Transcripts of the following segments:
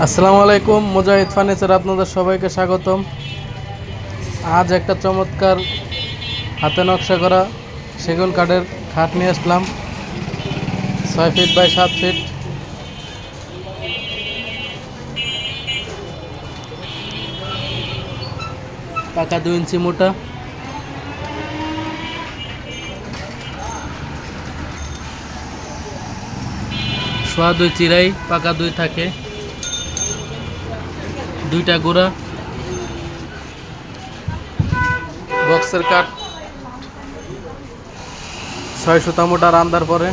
আসসালামু আলাইকুম, মুজাহিদ ফার্নিচার আপনাদের সবাইকে স্বাগতম। আজ একটা চমৎকার হাতে নকশা করা সেগুন কাঠের খাট নিয়ে আসলাম। 6 ফিট বাই 7 ফিট। পাকা 2 ইঞ্চি মোটা। সোয়া 2 চিরাই, পাকা 2 থাকে, 2টা গোড়া। বক্সের কাঠ 6 সুতা মোটা রান্দার পরে।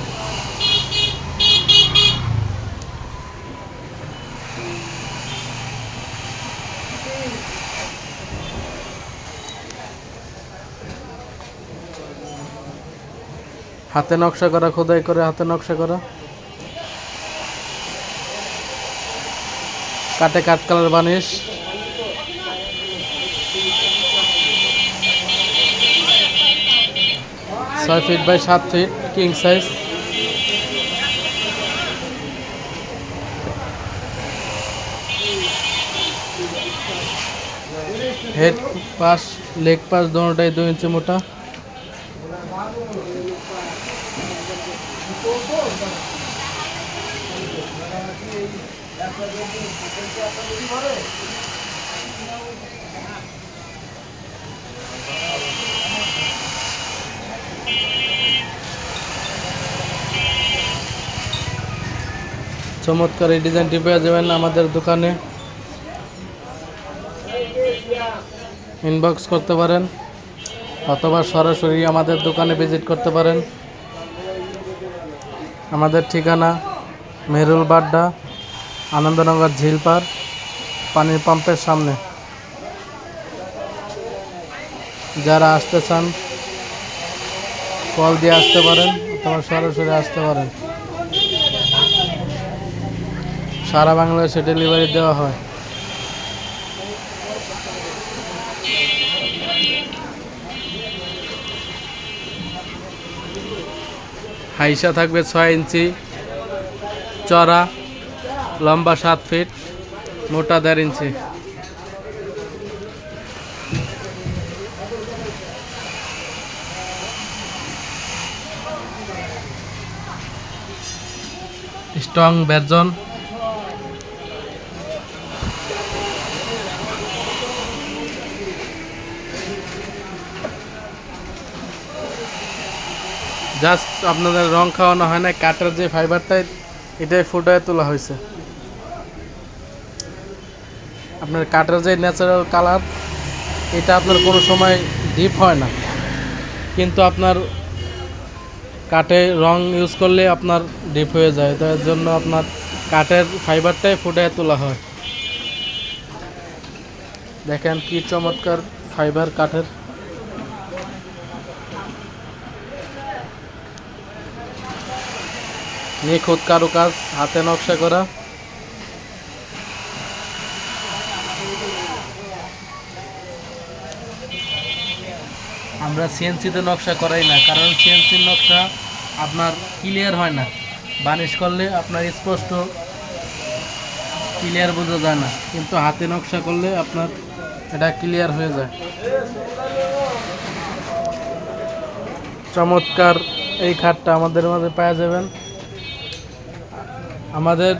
হাতে নকশা করা, খোদাই করে হাতে নকশা করা। কাটে কাঠ colour varnish. 6 feet by 7 feet king size. Head পাশ, লেগ পাশ দোনোটাই 2 ইঞ্চি মোটা। চমৎকার এই ডিজাইনটি পেয়ে যাবেন আমাদের দোকানে। ইনবক্স করতে পারেন অথবা সরাসরি আমাদের দোকানে ভিজিট করতে পারেন। আমাদের ঠিকানা মেহেরুল বাড্ডা, আনন্দনগর ঝিলপার, পানির পাম্পের সামনে। যারা আসতে চান কল দিয়ে আসতে পারেন অথবা সরাসরি আসতে পারেন। সারা বাংলাদেশে ডেলিভারি দেওয়া হয়। হাইসা থাকবে 6 ইঞ্চি, চড়া, লম্বা 7 ফিট, মোটা 1.5 ইঞ্চি। Strong version. জাস্ট আপনাদের রং খাওয়ানো হয় না, কাঠের যে ফাইবারটাই এটাই ফুটায় তোলা হয়েছে। আপনার কাঠের যে ন্যাচারাল কালার এটা আপনার কোনো সময় ডিপ হয় না, কিন্তু আপনার কাঠে রং ইউজ করলে আপনার ডিপ হয়ে যায়। তার জন্য আপনার কাঠের ফাইবারটাই ফুটায় তোলা হয়। দেখেন কি চমৎকার ফাইবার কাঠের। নিখুঁত কারুকাজ, হাতে নকশা করা। আমরা সিএনসিতে নকশা করাই না, কারণ সিএনসির নকশা আপনার ক্লিয়ার হয় না। বানিশ করলে আপনার স্পষ্ট ক্লিয়ার বোঝা যায় না, কিন্তু হাতে নকশা করলে আপনার এটা ক্লিয়ার হয়ে যায়। চমৎকার এই খাটটা আমাদের মাঝে পাওয়া যাবেন। আমাদের